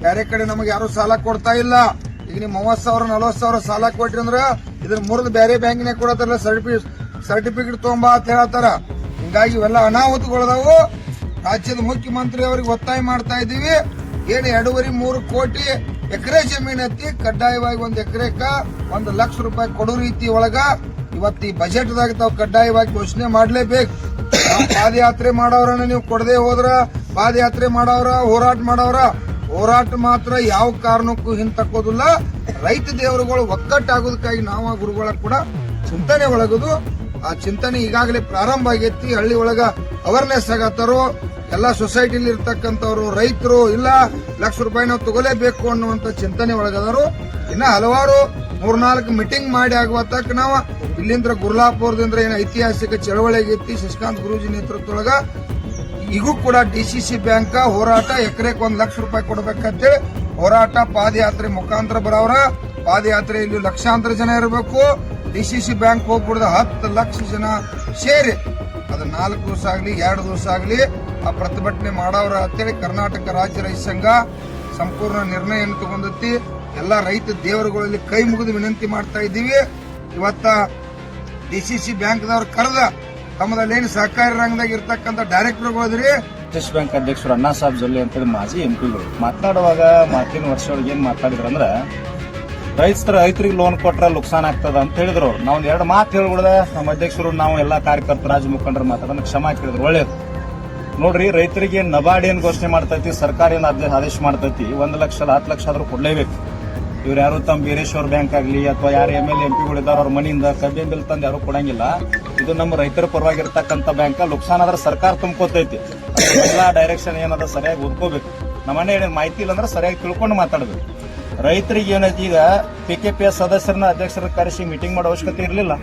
ಬೇರೆ ಕಡೆ ನಮಗೆ ಯಾರು ಸಾಲ ಕೊಡ್ತಾ ಇಲ್ಲ. ಈಗ ನೀವು 30,000 40,000 ಸಾಲ ಕೊಟ್ರಿ ಅಂದ್ರ ಇದ್ರ ಮುರಿದು ಬೇರೆ ಬ್ಯಾಂಕಿನಾಗ ಕೊಡತ್ತಾರಲ್ಲ ಸರ್ಟಿಫಿಕೇಟ್ ತಗೊಂಬಾ ಅಂತ ಹೇಳತ್ತಾರ. ಹಿಂಗಾಗಿ ಇವೆಲ್ಲ ಅನಾಹುತಗಳದಾವು. ರಾಜ್ಯದ ಮುಖ್ಯಮಂತ್ರಿ ಅವ್ರಿಗೆ ಒತ್ತಾಯ ಮಾಡ್ತಾ ಇದೀವಿ. ಏನು 2.5-3 ಕೋಟಿ ಎಕರೆ ಜಮೀನ್ ಐತಿ, ಕಡ್ಡಾಯವಾಗಿ 1 ಎಕರೆಕ 1 ಲಕ್ಷ ರೂಪಾಯಿ ಕೊಡೋ ರೀತಿ ಒಳಗ ಇವತ್ತು ಈ ಬಜೆಟ್ ದಾಗ ತಾವು ಕಡ್ಡಾಯವಾಗಿ ಘೋಷಣೆ ಮಾಡ್ಲೇಬೇಕು. ಪಾದಯಾತ್ರೆ ಮಾಡೋರನ್ನ ನೀವು ಕೊಡದೆ ಹೋದ್ರ, ಪಾದಯಾತ್ರೆ ಮಾಡೋರ, ಹೋರಾಟ ಮಾತ್ರ ಯಾವ ಕಾರಣಕ್ಕೂ ಹಿಂತಕ್ಕೋದಿಲ್ಲ. ರೈತ ದೇವರುಗಳು ಒಕ್ಕಟ್ಟಾಗೋದಕ್ಕಾಗಿ ನಾವು ಗುರುಗಳ ಕೂಡ ಚಿಂತನೆ ಒಳಗದು. ಆ ಚಿಂತನೆ ಈಗಾಗಲೇ ಪ್ರಾರಂಭ ಆಗೈತಿ. ಹಳ್ಳಿ ಒಳಗ ಅವೇರ್ನೆಸ್ ಆಗತ್ತಾರೋ ಎಲ್ಲಾ ಸೊಸೈಟಿಲಿ ಇರ್ತಕ್ಕಂಥವ್ರು ರೈತರು ಇಲ್ಲ ಲಕ್ಷ ರೂಪಾಯಿ ನಾವು ತಗೋಲೇಬೇಕು ಅನ್ನುವಂತ ಚಿಂತನೆ ಒಳಗದಾರು. ಇನ್ನ ಹಲವಾರು 3-4 ಮೀಟಿಂಗ್ ಮಾಡಿ ಆಗುವತ್ತಕ್ಕೆ ನಾವು ಇಲ್ಲಿಂದ ಗುರ್ಲಾಪುರದಿಂದ ಏನು ಐತಿಹಾಸಿಕ ಚಳವಳಿ ಆಗೈತಿ ಶಶಿಕಾಂತ್ ಗುರೂಜಿ ನೇತೃತ್ವದೊಳಗ ಈಗೂ ಕೂಡ ಡಿಸಿಸಿ ಬ್ಯಾಂಕ್ ಹೋರಾಟ ಎಕರೆಗೆ 1 ಲಕ್ಷ ರೂಪಾಯಿ ಕೊಡಬೇಕಂತೇಳಿ ಹೋರಾಟ ಪಾದಯಾತ್ರೆ ಮುಖಾಂತರ ಬರೋರ. ಪಾದಯಾತ್ರೆಯಲ್ಲಿ ಲಕ್ಷಾಂತರ ಜನ ಇರಬೇಕು. ಡಿಸಿಸಿ ಬ್ಯಾಂಕ್ ಹೋಗ್ಬಿಡ್ದ 10 ಲಕ್ಷ ಜನ ಸೇರಿ ಅದು 4 ದಿವಸ ಆಗ್ಲಿ 2 ದಿವಸ ಆಗ್ಲಿ ಆ ಪ್ರತಿಭಟನೆ ಮಾಡೋರ ಅಂತೇಳಿ ಕರ್ನಾಟಕ ರಾಜ್ಯ ರೈತ ಸಂಘ ಸಂಪೂರ್ಣ ನಿರ್ಣಯವನ್ನು ತಗೊಂಡೈತಿ. ಎಲ್ಲಾ ರೈತ ದೇವರುಗಳಲ್ಲಿ ಕೈ ಮುಗಿದು ವಿನಂತಿ ಮಾಡ್ತಾ ಇದ್ದೀವಿ. ಇವತ್ತ ಡಿಸಿಸಿ ಬ್ಯಾಂಕ್ದವ್ರು ಕರೆದ ತಮ್ಮದಲ್ಲೇನು ಸಹಕಾರಿ ರಂಗದಾಗ ಇರ್ತಕ್ಕಂಥ ಡೈರೆಕ್ಟರ್ಗಳಿದ್ರಿ. ಸ್ಟೇಟ್ ಬ್ಯಾಂಕ್ ಅಧ್ಯಕ್ಷರು ಅಣ್ಣಾ ಸಾಹೇಬ್ ಜೊಲ್ಲೆ ಅಂತೇಳಿ ಮಾಜಿ ಎಂಪಿಗಳು ಮಾತನಾಡುವಾಗ ಮಾತಿನ ವರ್ಷದೊಳಗೆ ಏನ್ ಮಾತಾಡಿದ್ರು ಅಂದ್ರ ರೈತರಿಗೆ ಲೋನ್ ಕೊಟ್ರೆ ನುಕ್ಸಾನ್ ಆಗ್ತದ ಅಂತ ಹೇಳಿದ್ರು. ನಾವು 2 ಮಾತು ಹೇಳ್ಬಿಡ್ದ ನಮ್ಮ ಅಧ್ಯಕ್ಷರು ನಾವು ಎಲ್ಲಾ ಕಾರ್ಯಕರ್ತರು ರಾಜ್ಯ ಮುಖಂಡರು ಮಾತಾಡೋಣ ಕ್ಷಮಾ ಕೇಳಿದ್ರು. ಒಳ್ಳೇದು ನೋಡ್ರಿ, ರೈತರಿಗೆ ನಬಾರ್ಡ್ ಏನ್ ಘೋಷಣೆ ಮಾಡ್ತೈತಿ, ಸರ್ಕಾರ ಏನ್ ಆದೇಶ ಮಾಡ್ತೈತಿ, 1 ಲಕ್ಷ 10 ಲಕ್ಷ ಆದ್ರೂ ಕೊಡ್ಲೇಬೇಕು. ಇವ್ರು ಯಾರು ತಮ್ಮ ಬೀರೇಶ್ವರ ಬ್ಯಾಂಕ್ ಆಗ್ಲಿ ಅಥವಾ ಯಾರು MLA MP ಇದ್ದಾರೆ ಅವ್ರ ಮನೆಯಿಂದ ಕಬ್ಬಿನ ಬಿಲ್ ತಂದು ಯಾರು ಕೊಡಂಗಿಲ್ಲ. ಇದು ನಮ್ಮ ರೈತರ ಪರವಾಗಿರ್ತಕ್ಕಂಥ ಬ್ಯಾಂಕ್. ನುಕ್ಸಾನ್ ಆದ್ರೆ ಸರ್ಕಾರ ತುಂಬ್ಕೋತೈತಿ. ಎಲ್ಲಾ ಡೈರೆಕ್ಷನ್ ಏನದ ಸರಿಯಾಗಿ ಓದ್ಕೋಬೇಕು. ನಮ್ಮನೆ ಏನೇನು ಮಾಹಿತಿ ಇಲ್ಲ ಅಂದ್ರೆ ಸರಿಯಾಗಿ ತಿಳ್ಕೊಂಡು ಮಾತಾಡಬೇಕು. ರೈತರಿಗೆ ಏನೈತಿ, ಈಗ PKPS ಸದಸ್ಯರನ್ನ ಅಧ್ಯಕ್ಷರ ಕರೆಸಿ ಮೀಟಿಂಗ್ ಮಾಡೋ ಅವಶ್ಯಕತೆ ಇರಲಿಲ್ಲ.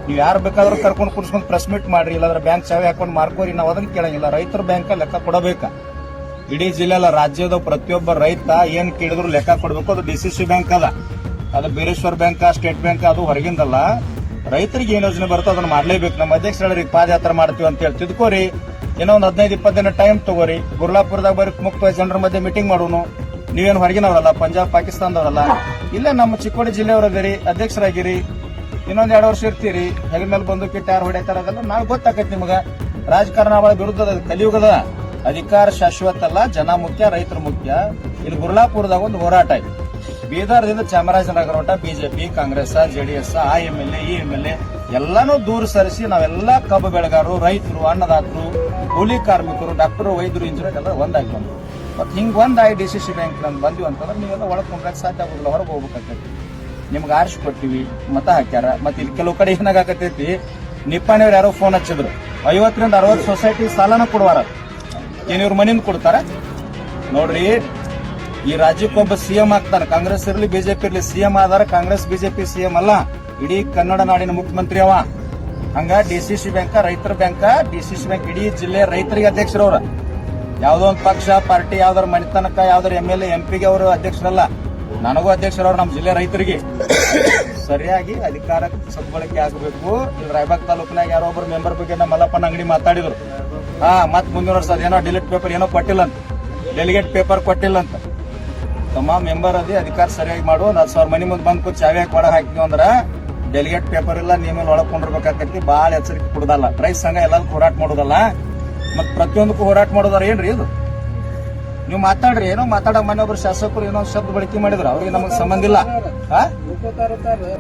ನೀವು ಯಾರು ಬೇಕಾದ್ರೂ ಕರ್ಕೊಂಡು ಕುರ್ಸ್ಕೊಂಡು ಪ್ರೆಸ್ ಮೀಟ್ ಮಾಡ್ರಿ, ಇಲ್ಲಾಂದ್ರೆ ಬ್ಯಾಂಕ್ ಚಾವಿ ಹಾಕೊಂಡು ಮಾರ್ಕೋರಿ, ನಾವು ಅದನ್ನ ಕೇಳಂಗಿಲ್ಲ. ರೈತರ ಬ್ಯಾಂಕ್ ಲೆಕ್ಕ ಕೊಡಬೇಕ. ಇಡೀ ಜಿಲ್ಲೆಲ್ಲ ರಾಜ್ಯದ ಪ್ರತಿಯೊಬ್ಬ ರೈತ ಏನ್ ಕೇಳಿದ್ರು ಲೆಕ್ಕ ಕೊಡಬೇಕು. ಅದು ಡಿಸಿಸಿ ಬ್ಯಾಂಕ್ ಅದ, ಅದು ಬೀರೇಶ್ವರ ಬ್ಯಾಂಕ್, ಸ್ಟೇಟ್ ಬ್ಯಾಂಕ್, ಅದು ಹೊರಗಿಂದಲ್ಲ. ರೈತರಿಗೆ ಏನ್ ಯೋಜನೆ ಬರುತ್ತೋ ಅದನ್ನ ಮಾಡ್ಲೇಬೇಕು. ನಮ್ಮ ಅಧ್ಯಕ್ಷರು ಹೇಳಿ ಪಾದಯಾತ್ರೆ ಮಾಡ್ತೀವಿ ಅಂತ ಹೇಳಿ ತಿದ್ಕೋರಿ. ಏನೋ ಒಂದು 15-20 ದಿನ ಟೈಮ್ ತಗೋರಿ. ಗುರ್ಲಾಪುರದಾಗ ಬರೀ ಮುಕ್ತವಾಗಿ ಜನರ ಮಧ್ಯೆ ಮೀಟಿಂಗ್ ಮಾಡೋನು. ನೀವೇನು ಹೊರಗಿನವರಲ್ಲ, ಪಂಜಾಬ್ ಪಾಕಿಸ್ತಾನದವರಲ್ಲ, ಇಲ್ಲೇ ನಮ್ಮ ಚಿಕ್ಕೋಡಿ ಜಿಲ್ಲೆಯವರದಿರಿ, ಅಧ್ಯಕ್ಷರಾಗಿರಿ. ಇನ್ನೊಂದ್ 2 ವರ್ಷ ಇರ್ತೀರಿ. ಹೆಗಲ ಮೇಲೆ ಬಂದು ಕಿಟ್ಟು ಯಾರು ಹೊಡೆತಾರ ಅದೆಲ್ಲ ನಾಳೆ ಗೊತ್ತಾಕೈತಿ ನಿಮಗ. ರಾಜಕಾರಣ ವಿರುದ್ಧದ ಕಲಿಯುಗದ ಅಧಿಕಾರ ಶಾಶ್ವತ ಅಲ್ಲ, ಜನ ಮುಖ್ಯ, ರೈತರು ಮುಖ್ಯ. ಇಲ್ಲಿ ಗುರ್ಲಾಪುರದಾಗ ಒಂದು ಹೋರಾಟ ಐತಿ. ಬೀದರ್ದಿಂದ ಚಾಮರಾಜನಗರ ಹೊಂಟ ಬಿಜೆಪಿ, ಕಾಂಗ್ರೆಸ್, JDS, ಆ MLA ಈ MLA ಎಲ್ಲಾನು ದೂರ ಸರಿಸಿ ನಾವೆಲ್ಲಾ ಕಬ್ಬು ಬೆಳೆಗಾರರು, ರೈತರು, ಅನ್ನದಾತರು, ಕೂಲಿ ಕಾರ್ಮಿಕರು, ಡಾಕ್ಟರ್, ವೈದ್ಯರು, ಇಂಜಿನಿಯರ್ ಎಲ್ಲ ಒಂದಾಗಿ ಬಂದ್ರು. ಮತ್ತೆ ಹಿಂಗ್ ಒಂದಾಗಿ ಡಿಸಿಸಿ ಬ್ಯಾಂಕ್ ನಮ್ಗೆ ಬಂದ್ವಿ ಅಂತಂದ್ರೆ ನೀವೆಲ್ಲ ಒಳಗೆ ಕೊಂಡ್ರಾಕ್ ಸಾಧ್ಯ ಆಗೋದಿಲ್ಲ, ಹೊರಗೆ ಹೋಗ್ಬೇಕಾಗ್ತೈತಿ. ನಿಮ್ಗೆ ಆರಿಸಿ ಕೊಟ್ಟಿವಿ, ಮತ ಹಾಕ್ಯಾರ. ಮತ್ತೆ ಇಲ್ಲಿ ಕೆಲವು ಕಡೆ ಏನಾಗತೈತಿ, ನಿಪ್ಪಾಣಿಯವ್ರು ಯಾರೋ ಫೋನ್ ಹಚ್ಚಿದ್ರು, 50ರಿಂದ 60 ಸೊಸೈಟಿ ಸಾಲನ ಕೊಡುವಾರ. ಏನ್ ಇವ್ರ ಮನೆಯಿಂದ ಕೊಡ್ತಾರ? ನೋಡ್ರಿ, ಈ ರಾಜ್ಯಕ್ಕೊಬ್ಬ CM ಆಗ್ತಾನೆ. ಕಾಂಗ್ರೆಸ್ ಇರಲಿ ಬಿಜೆಪಿ ಇರಲಿ, CM ಆದಾರ ಕಾಂಗ್ರೆಸ್ ಬಿಜೆಪಿ CM ಅಲ್ಲ, ಇಡೀ ಕನ್ನಡ ನಾಡಿನ ಮುಖ್ಯಮಂತ್ರಿ ಅವ. ಹಂಗ ಡಿಸಿಸಿ ಬ್ಯಾಂಕ್ ರೈತರ ಬ್ಯಾಂಕ್. ಡಿಸಿಸಿ ಬ್ಯಾಂಕ್ ಇಡೀ ಜಿಲ್ಲೆ ರೈತರಿಗೆ ಅಧ್ಯಕ್ಷರವ್ರ. ಯಾವ್ದೋ ಒಂದು ಪಕ್ಷ ಪಾರ್ಟಿ ಯಾವ್ದಾರ ಮನೆತನಕ ಯಾವ್ದಾರ MLA MP ಗೆ ಅವರು ಅಧ್ಯಕ್ಷರಲ್ಲ. ನನಗೂ ಅಧ್ಯಕ್ಷರವ್ರು ನಮ್ಮ ಜಿಲ್ಲೆ ರೈತರಿಗೆ. ಸರಿಯಾಗಿ ಅಧಿಕಾರ ಸದ್ಬಳಕೆ ಆಗಬೇಕು. ಇಲ್ಲಿ ರಾಯಬಾಗ್ ತಾಲೂಕಿನಾಗ ಯಾರೋ ಒಬ್ಬರು ಮೆಂಬರ್ ಬಗ್ಗೆ ನಮ್ಮ ಮಲ್ಲಪ್ಪನ ಅಂಗಡಿ ಮಾತಾಡಿದ್ರು. ಮತ್ ಮುಂದಿನ ವರ್ಷ ಏನೋ ಡಿಲೀಟ್ ಪೇಪರ್ ಏನೋ ಕೊಟ್ಟಿಲ್ಲ ಅಂತ, ಡೆಲಿಗೇಟ್ ಪೇಪರ್ ಕೊಟ್ಟಿಲ್ಲ ಅಂತ. ತಮ್ಮ ಮೆಂಬರ್ ಅದೇ ಅಧಿಕಾರ ಸರಿಯಾಗಿ ಮಾಡು. 10,000 ಮನೆ ಮುಂದೆ ಬಂದು ಕೂತ್ ಚಾವಿ ಹಾಕಿ ಒಳಗೆ ಹಾಕಿದ್ವಿ ಅಂದ್ರ ಡೆಲಿಗೇಟ್ ಪೇಪರ್ ಇಲ್ಲ, ನೀ ಮೇಲೆ ಒಳಗೆ ಕೊಂಡಿರ್ಬೇಕಾಕೈತಿ. ಬಾಳ ಎಚ್ಚರಿಕೆ ಕೊಡುದಲ್ಲ. ರೈತ ಸಂಘ ಎಲ್ಲದಕ್ಕೂ ಹೋರಾಟ ಮಾಡೋದಲ್ಲ, ಮತ್ ಪ್ರತಿಯೊಂದಕ್ಕೂ ಹೋರಾಟ ಮಾಡೋದಾರ ಏನ್ರಿ ಇದು? ನೀವು ಮಾತಾಡ್ರಿ, ಏನೋ ಮಾತಾಡೋ ಮನೆ ಒಬ್ರು ಶಾಸಕರು ಏನೋ ಶಬ್ದ ಬಳಕೆ ಮಾಡಿದ್ರು, ಅವ್ರಿಗೆ ನಮಗ್ ಸಂಬಂಧ ಇಲ್ಲ.